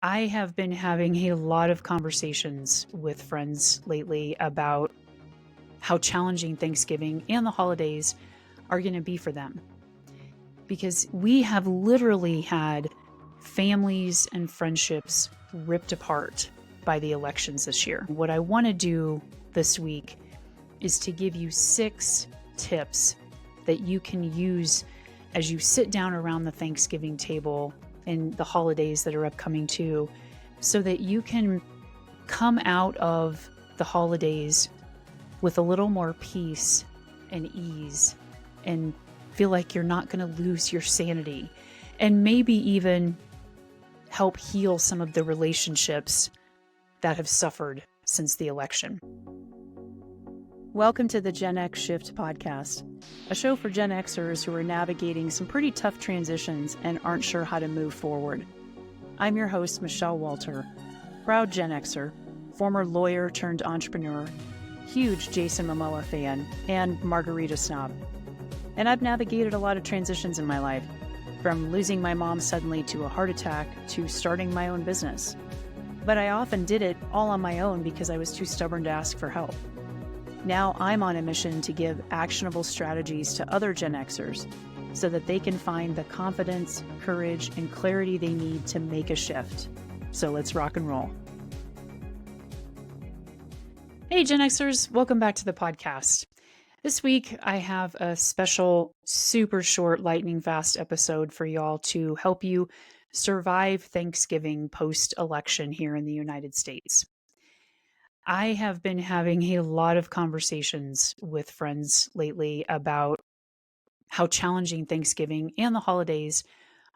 I have been having a lot of conversations with friends lately about how challenging Thanksgiving and the holidays are going to be for them. Because we have literally had families and friendships ripped apart by the elections this year. What I want to do this week is to give you 6 tips that you can use as you sit down around the Thanksgiving table and the holidays that are upcoming too, so that you can come out of the holidays with a little more peace and ease and feel like you're not going to lose your sanity, and maybe even help heal some of the relationships that have suffered since the election. Welcome to the GenX Shift podcast, a show for Gen Xers who are navigating some pretty tough transitions and aren't sure how to move forward. I'm your host, Michelle Walter, proud Gen Xer, former lawyer turned entrepreneur, huge Jason Momoa fan, and margarita snob. And I've navigated a lot of transitions in my life, from losing my mom suddenly to a heart attack to starting my own business. But I often did it all on my own because I was too stubborn to ask for help. Now I'm on a mission to give actionable strategies to other Gen Xers so that they can find the confidence, courage, and clarity they need to make a shift. So let's rock and roll. Hey Gen Xers, welcome back to the podcast. This week I have a special, super short, lightning fast episode for y'all to help you survive Thanksgiving post-election here in the United States. I have been having a lot of conversations with friends lately about how challenging Thanksgiving and the holidays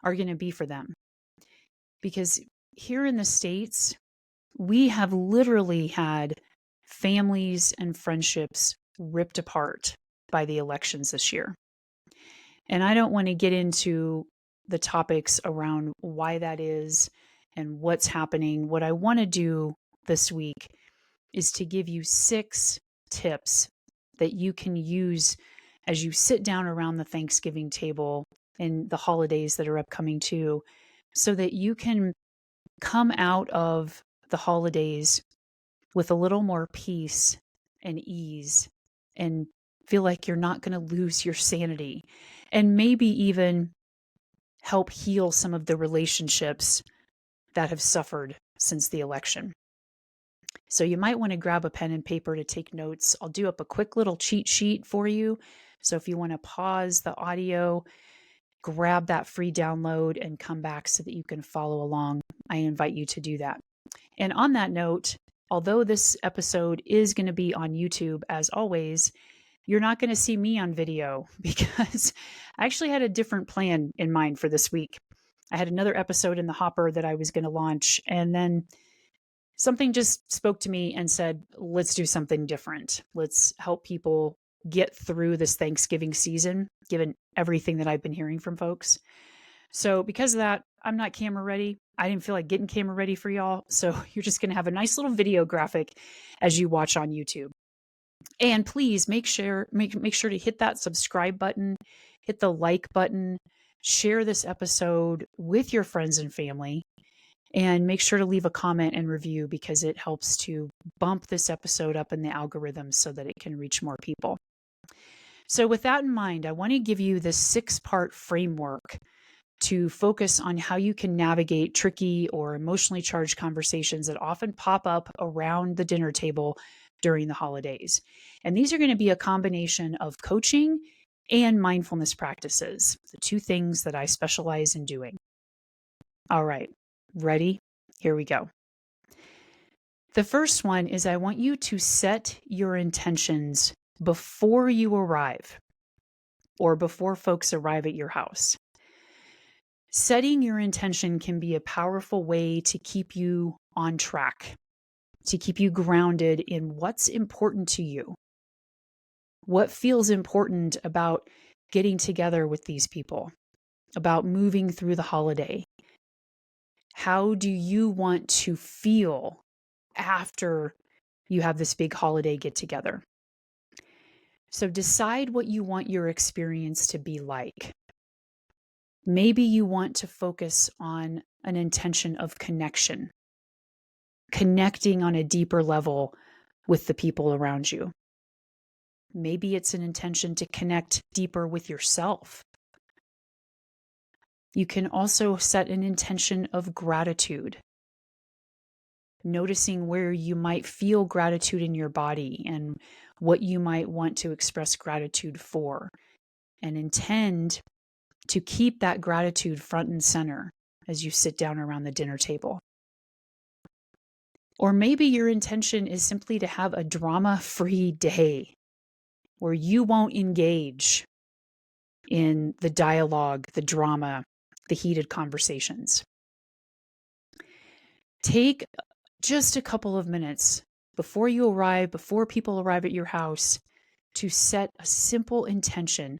are going to be for them. Because here in the States, we have literally had families and friendships ripped apart by the elections this year. And I don't want to get into the topics around why that is and what's happening. What I want to do this week is to give you 6 tips that you can use as you sit down around the Thanksgiving table and the holidays that are upcoming too, so that you can come out of the holidays with a little more peace and ease and feel like you're not going to lose your sanity, and maybe even help heal some of the relationships that have suffered since the election. So you might want to grab a pen and paper to take notes. I'll do up a quick little cheat sheet for you. So if you want to pause the audio, grab that free download and come back so that you can follow along. I invite you to do that. And on that note, although this episode is going to be on YouTube, as always, you're not going to see me on video because I actually had a different plan in mind for this week. I had another episode in the hopper that I was going to launch, and then something just spoke to me and said, let's do something different. Let's help people get through this Thanksgiving season, given everything that I've been hearing from folks. So because of that, I'm not camera ready. I didn't feel like getting camera ready for y'all. So you're just going to have a nice little video graphic as you watch on YouTube. And please make sure to hit that subscribe button, hit the like button, share this episode with your friends and family, and make sure to leave a comment and review because it helps to bump this episode up in the algorithm so that it can reach more people. So with that in mind, I want to give you this 6-part framework to focus on how you can navigate tricky or emotionally charged conversations that often pop up around the dinner table during the holidays. And these are going to be a combination of coaching and mindfulness practices, the 2 things that I specialize in doing. All right. Ready? Here we go. The first one is I want you to set your intentions before you arrive or before folks arrive at your house. Setting your intention can be a powerful way to keep you on track, to keep you grounded in what's important to you. What feels important about getting together with these people, about moving through the holiday. How do you want to feel after you have this big holiday get together? So decide what you want your experience to be like. Maybe you want to focus on an intention of connection, connecting on a deeper level with the people around you. Maybe it's an intention to connect deeper with yourself. You can also set an intention of gratitude, noticing where you might feel gratitude in your body and what you might want to express gratitude for, and intend to keep that gratitude front and center as you sit down around the dinner table. Or maybe your intention is simply to have a drama-free day where you won't engage in the dialogue, the drama, the heated conversations. Take just a couple of minutes before people arrive at your house, to set a simple intention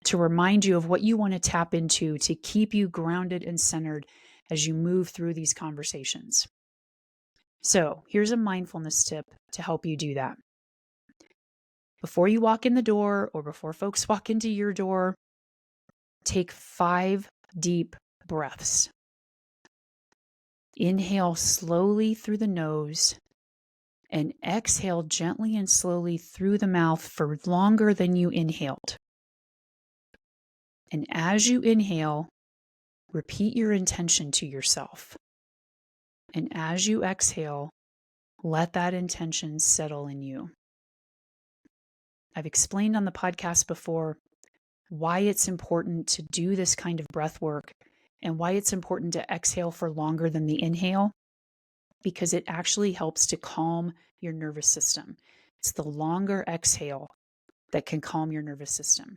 to remind you of what you want to tap into to keep you grounded and centered as you move through these conversations. So here's a mindfulness tip to help you do that. Before you walk in the door or before folks walk into your door, take 5 deep breaths. Inhale slowly through the nose and exhale gently and slowly through the mouth for longer than you inhaled. And as you inhale, repeat your intention to yourself. And as you exhale, let that intention settle in you. I've explained on the podcast before why it's important to do this kind of breath work and why it's important to exhale for longer than the inhale, because it actually helps to calm your nervous system. It's the longer exhale that can calm your nervous system.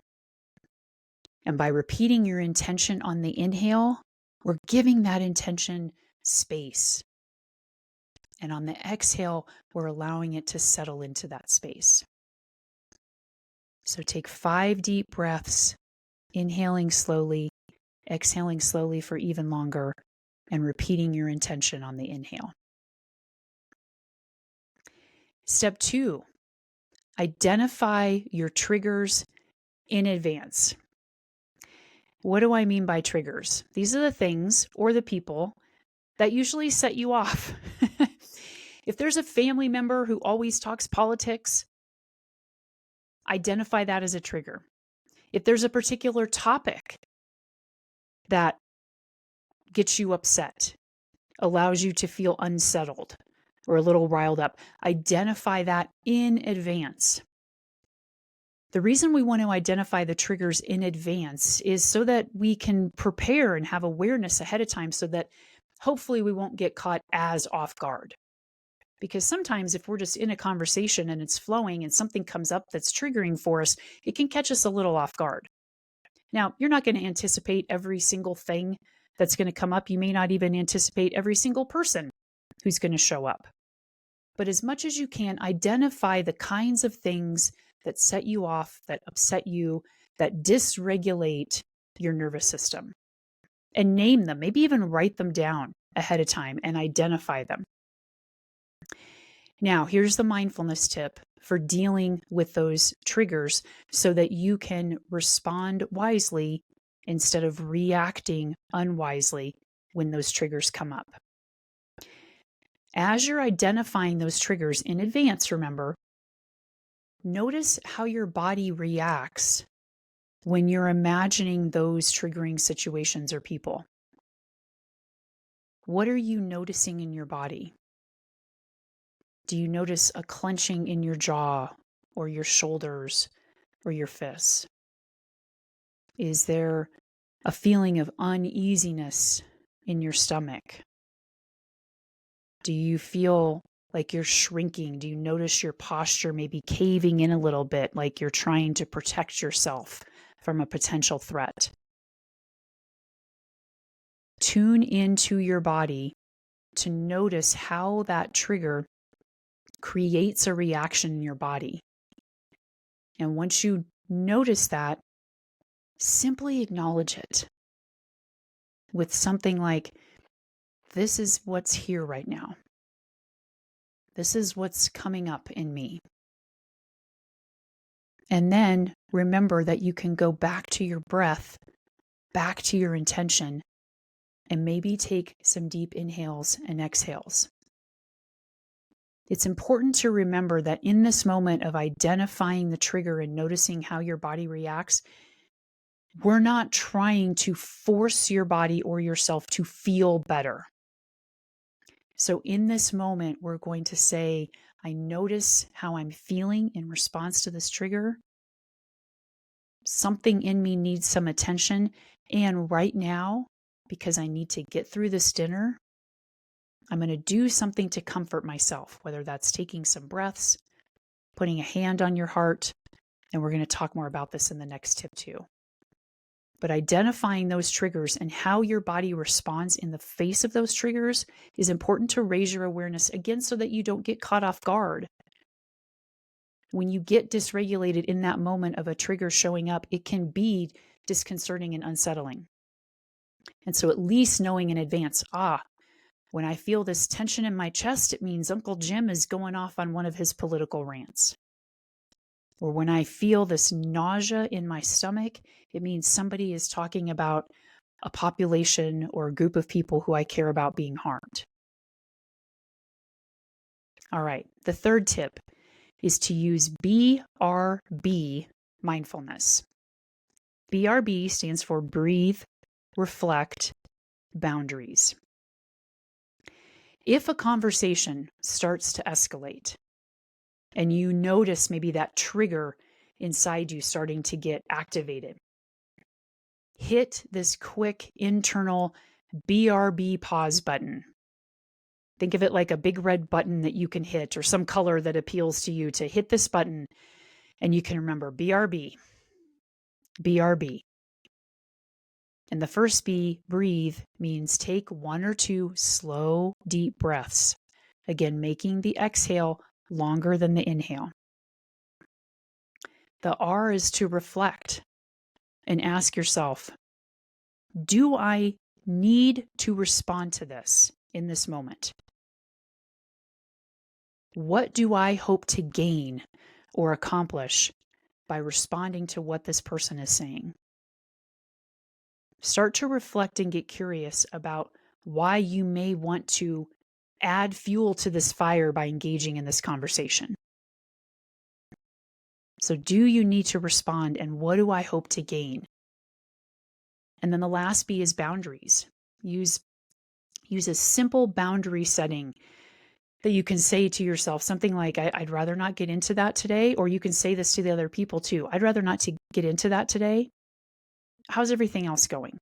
And by repeating your intention on the inhale, we're giving that intention space. And on the exhale, we're allowing it to settle into that space. So take 5 deep breaths, inhaling slowly, exhaling slowly for even longer, and repeating your intention on the inhale. Step 2, identify your triggers in advance. What do I mean by triggers? These are the things or the people that usually set you off. If there's a family member who always talks politics, identify that as a trigger. If there's a particular topic that gets you upset, allows you to feel unsettled or a little riled up, identify that in advance. The reason we want to identify the triggers in advance is so that we can prepare and have awareness ahead of time so that hopefully we won't get caught as off guard. Because sometimes if we're just in a conversation and it's flowing and something comes up that's triggering for us, it can catch us a little off guard. Now, you're not going to anticipate every single thing that's going to come up. You may not even anticipate every single person who's going to show up. But as much as you can, identify the kinds of things that set you off, that upset you, that dysregulate your nervous system. And name them, maybe even write them down ahead of time and identify them. Now, here's the mindfulness tip for dealing with those triggers so that you can respond wisely instead of reacting unwisely when those triggers come up. As you're identifying those triggers in advance, remember, notice how your body reacts when you're imagining those triggering situations or people. What are you noticing in your body? Do you notice a clenching in your jaw or your shoulders or your fists? Is there a feeling of uneasiness in your stomach? Do you feel like you're shrinking? Do you notice your posture maybe caving in a little bit, like you're trying to protect yourself from a potential threat? Tune into your body to notice how that trigger creates a reaction in your body. And once you notice that, simply acknowledge it with something like, this is what's here right now. This is what's coming up in me. And then remember that you can go back to your breath back to your intention and maybe take some deep inhales and exhales. It's important to remember that in this moment of identifying the trigger and noticing how your body reacts, we're not trying to force your body or yourself to feel better. So in this moment, we're going to say, I notice how I'm feeling in response to this trigger. Something in me needs some attention. And right now, because I need to get through this dinner, I'm going to do something to comfort myself, whether that's taking some breaths, putting a hand on your heart, and we're going to talk more about this in the next tip too. But identifying those triggers and how your body responds in the face of those triggers is important to raise your awareness again so that you don't get caught off guard. When you get dysregulated in that moment of a trigger showing up, it can be disconcerting and unsettling. And so at least knowing in advance, when I feel this tension in my chest, it means Uncle Jim is going off on one of his political rants. Or when I feel this nausea in my stomach, it means somebody is talking about a population or a group of people who I care about being harmed. All right, the third tip is to use BRB mindfulness. BRB stands for breathe, reflect, boundaries. If a conversation starts to escalate and you notice maybe that trigger inside you starting to get activated, hit this quick internal BRB pause button. Think of it like a big red button that you can hit or some color that appeals to you to hit this button, and you can remember BRB, BRB. And the first B, breathe, means take 1 or 2 slow, deep breaths. Again, making the exhale longer than the inhale. The R is to reflect and ask yourself, do I need to respond to this in this moment? What do I hope to gain or accomplish by responding to what this person is saying? Start to reflect and get curious about why you may want to add fuel to this fire by engaging in this conversation. So do you need to respond, and what do I hope to gain? And then the last B is boundaries. Use a simple boundary setting that you can say to yourself, something like, I'd rather not get into that today. Or you can say this to the other people too. I'd rather not to get into that today. How's everything else going?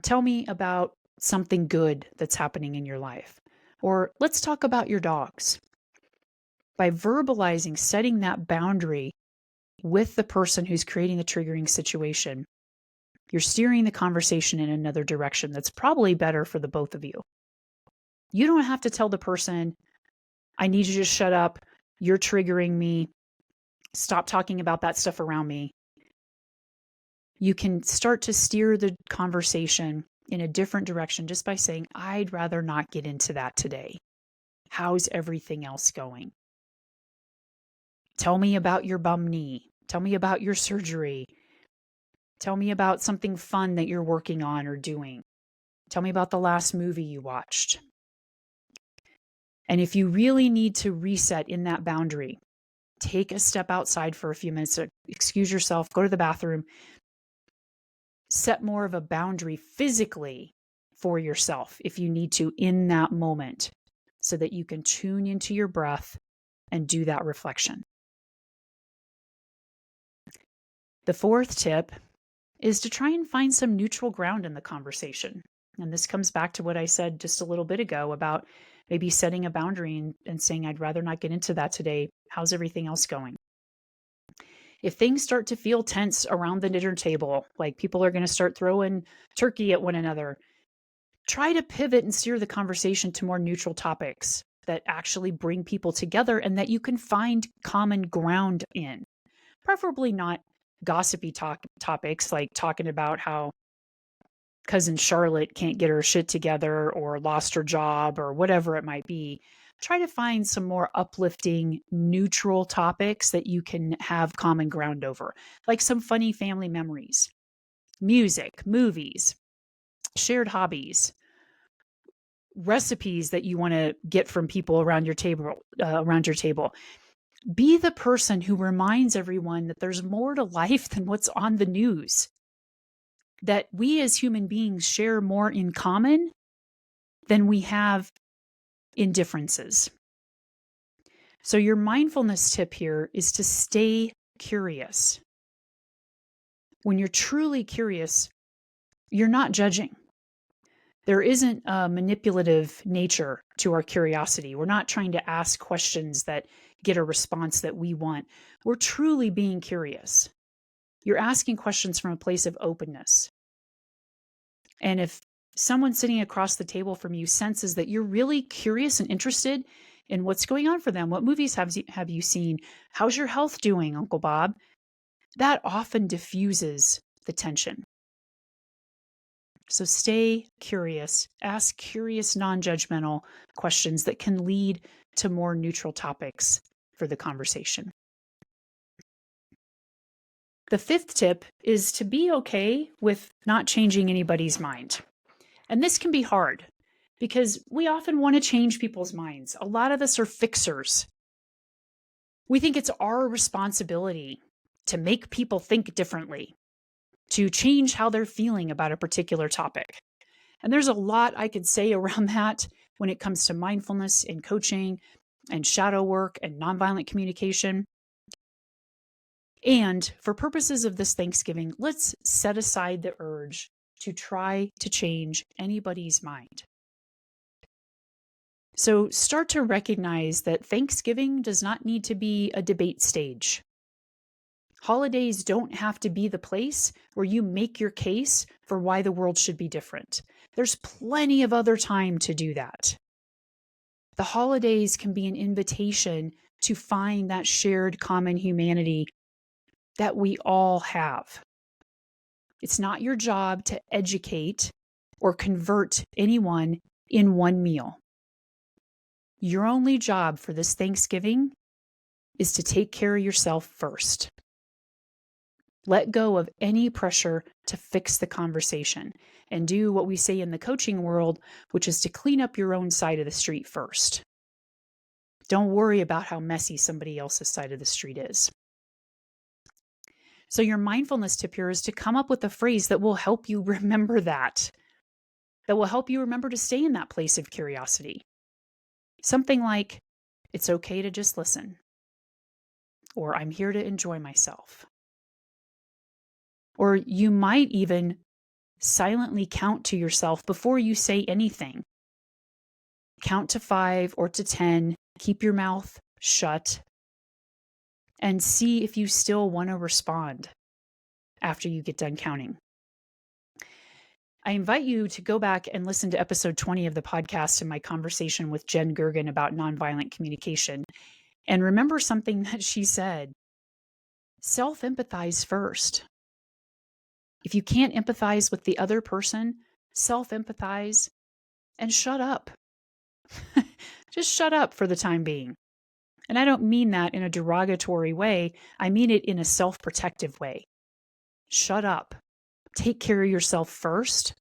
Tell me about something good that's happening in your life. Or let's talk about your dogs. By verbalizing, setting that boundary with the person who's creating the triggering situation, you're steering the conversation in another direction that's probably better for the both of you. You don't have to tell the person, I need you to shut up, you're triggering me, stop talking about that stuff around me. You can start to steer the conversation in a different direction just by saying, I'd rather not get into that today. How's everything else going? Tell me about your bum knee. Tell me about your surgery. Tell me about something fun that you're working on or doing. Tell me about the last movie you watched. And if you really need to reset in that boundary, take a step outside for a few minutes, excuse yourself, go to the bathroom, set more of a boundary physically for yourself if you need to in that moment so that you can tune into your breath and do that reflection. The fourth tip is to try and find some neutral ground in the conversation. And this comes back to what I said just a little bit ago about maybe setting a boundary and saying, I'd rather not get into that today. How's everything else going? If things start to feel tense around the dinner table, like people are going to start throwing turkey at one another, try to pivot and steer the conversation to more neutral topics that actually bring people together and that you can find common ground in. Preferably not gossipy topics like talking about how cousin Charlotte can't get her shit together or lost her job or whatever it might be. Try to find some more uplifting, neutral topics that you can have common ground over, like some funny family memories. music, movies, shared hobbies, recipes that you want to get from people around your table. Be the person who reminds everyone that there's more to life than what's on the news. That we as human beings share more in common than we have in differences. So your mindfulness tip here is to stay curious. When you're truly curious, you're not judging. There isn't a manipulative nature to our curiosity. We're not trying to ask questions that get a response that we want. We're truly being curious. You're asking questions from a place of openness. And if someone sitting across the table from you senses that you're really curious and interested in what's going on for them, what movies have you seen? How's your health doing, Uncle Bob? That often diffuses the tension. So stay curious, ask curious, non-judgmental questions that can lead to more neutral topics for the conversation. The fifth tip is to be okay with not changing anybody's mind. And this can be hard because we often want to change people's minds. A lot of us are fixers. We think it's our responsibility to make people think differently, to change how they're feeling about a particular topic. And there's a lot I could say around that when it comes to mindfulness and coaching and shadow work and nonviolent communication. And for purposes of this Thanksgiving, let's set aside the urge to try to change anybody's mind. So start to recognize that Thanksgiving does not need to be a debate stage. Holidays don't have to be the place where you make your case for why the world should be different. There's plenty of other time to do that. The holidays can be an invitation to find that shared common humanity that we all have. It's not your job to educate or convert anyone in one meal. Your only job for this Thanksgiving is to take care of yourself first. Let go of any pressure to fix the conversation and do what we say in the coaching world, which is to clean up your own side of the street first. Don't worry about how messy somebody else's side of the street is. So your mindfulness tip here is to come up with a phrase that will help you remember that will help you remember to stay in that place of curiosity. Something like, it's okay to just listen, or I'm here to enjoy myself. Or you might even silently count to yourself before you say anything. Count to 5 or to 10, keep your mouth shut, and see if you still want to respond after you get done counting. I invite you to go back and listen to episode 20 of the podcast and my conversation with Jen Gergen about nonviolent communication. And remember something that she said. Self-empathize first. If you can't empathize with the other person, self-empathize and shut up. Just shut up for the time being. And I don't mean that in a derogatory way. I mean it in a self-protective way. Shut up. Take care of yourself first.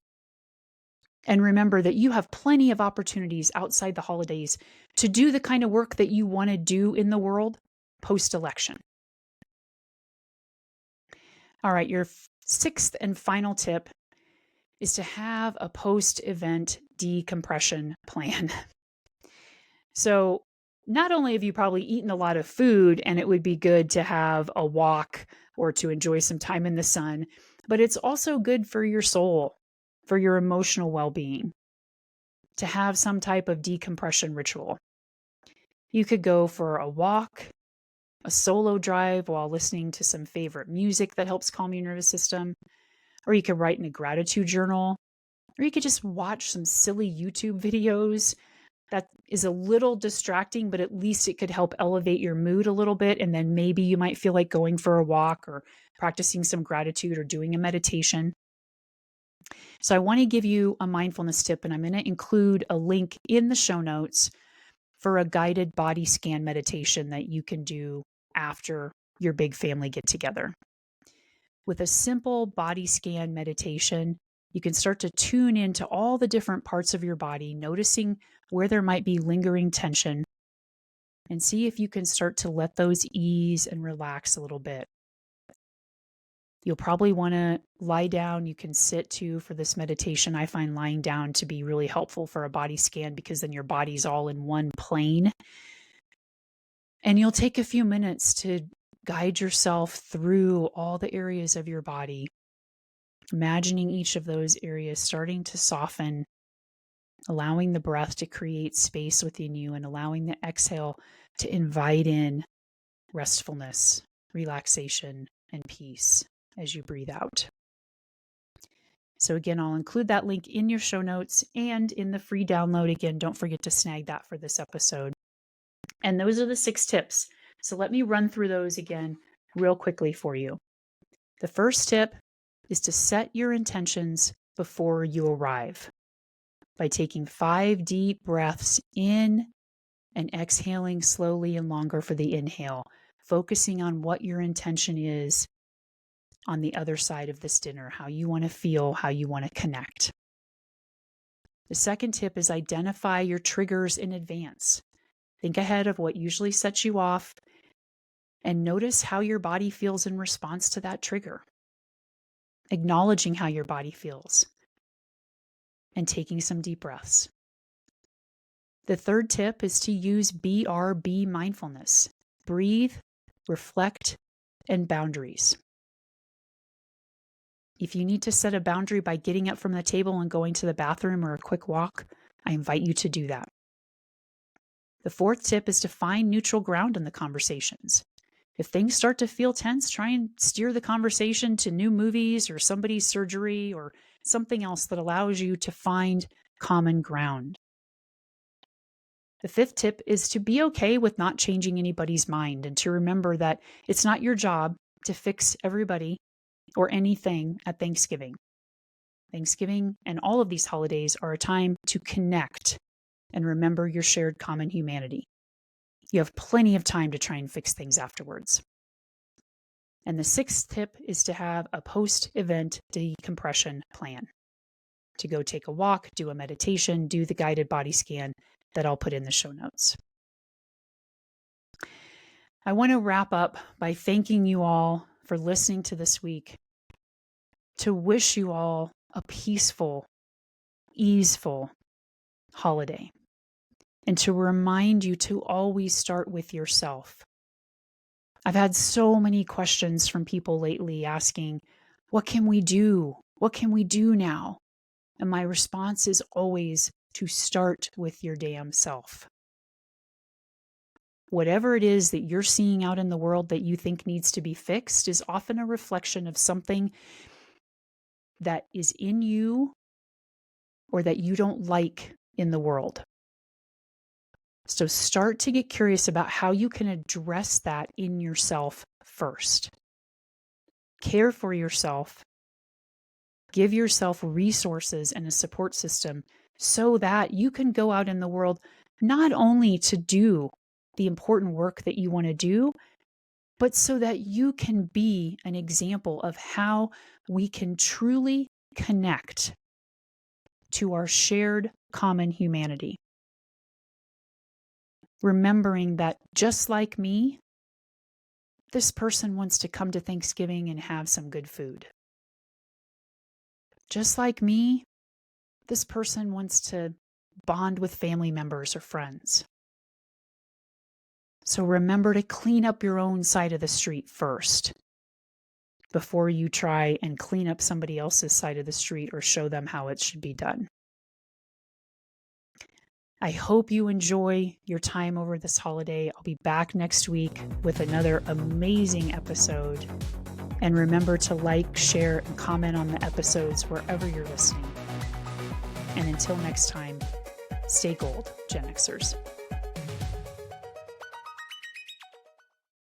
And remember that you have plenty of opportunities outside the holidays to do the kind of work that you want to do in the world post-election. All right, your sixth and final tip is to have a post-event decompression plan. So not only have you probably eaten a lot of food and it would be good to have a walk or to enjoy some time in the sun, but it's also good for your soul, for your emotional well-being, to have some type of decompression ritual. You could go for a walk, a solo drive while listening to some favorite music that helps calm your nervous system, or you could write in a gratitude journal, or you could just watch some silly YouTube videos. That is a little distracting, but at least it could help elevate your mood a little bit. And then maybe you might feel like going for a walk or practicing some gratitude or doing a meditation. So I want to give you a mindfulness tip, and I'm going to include a link in the show notes for a guided body scan meditation that you can do after your big family get together. With a simple body scan meditation, you can start to tune into all the different parts of your body, noticing where there might be lingering tension, and see if you can start to let those ease and relax a little bit. You'll probably want to lie down. You can sit too for this meditation. I find lying down to be really helpful for a body scan because then your body's all in one plane. And you'll take a few minutes to guide yourself through all the areas of your body, imagining each of those areas starting to soften, allowing the breath to create space within you, and allowing the exhale to invite in restfulness, relaxation, and peace as you breathe out. So again, I'll include that link in your show notes and in the free download. Again, don't forget to snag that for this episode. And those are the 6 tips. So let me run through those again real quickly for you. The first tip is to set your intentions before you arrive by taking 5 deep breaths in and exhaling slowly and longer for the inhale, focusing on what your intention is on the other side of this dinner, how you want to feel, how you want to connect. The second tip is identify your triggers in advance. Think ahead of what usually sets you off and notice how your body feels in response to that trigger. Acknowledging how your body feels and taking some deep breaths. The third tip is to use BRB mindfulness. Breathe, reflect, and boundaries. If you need to set a boundary by getting up from the table and going to the bathroom or a quick walk, I invite you to do that. The fourth tip is to find neutral ground in the conversations. If things start to feel tense, try and steer the conversation to new movies or somebody's surgery or something else that allows you to find common ground. The fifth tip is to be okay with not changing anybody's mind and to remember that it's not your job to fix everybody or anything at Thanksgiving. Thanksgiving and all of these holidays are a time to connect and remember your shared common humanity. You have plenty of time to try and fix things afterwards. And the sixth tip is to have a post-event decompression plan. To go take a walk, do a meditation, do the guided body scan that I'll put in the show notes. I want to wrap up by thanking you all for listening to this week, to wish you all a peaceful, easeful holiday, and to remind you to always start with yourself. I've had so many questions from people lately asking, what can we do? What can we do now? And my response is always to start with your damn self. Whatever it is that you're seeing out in the world that you think needs to be fixed is often a reflection of something that is in you or that you don't like in the world. So start to get curious about how you can address that in yourself first. Care for yourself. Give yourself resources and a support system so that you can go out in the world not only to do the important work that you want to do, but so that you can be an example of how we can truly connect to our shared common humanity. Remembering that just like me, this person wants to come to Thanksgiving and have some good food. Just like me, this person wants to bond with family members or friends. So remember to clean up your own side of the street first before you try and clean up somebody else's side of the street or show them how it should be done. I hope you enjoy your time over this holiday. I'll be back next week with another amazing episode. And remember to like, share, and comment on the episodes wherever you're listening. And until next time, stay gold, Gen Xers.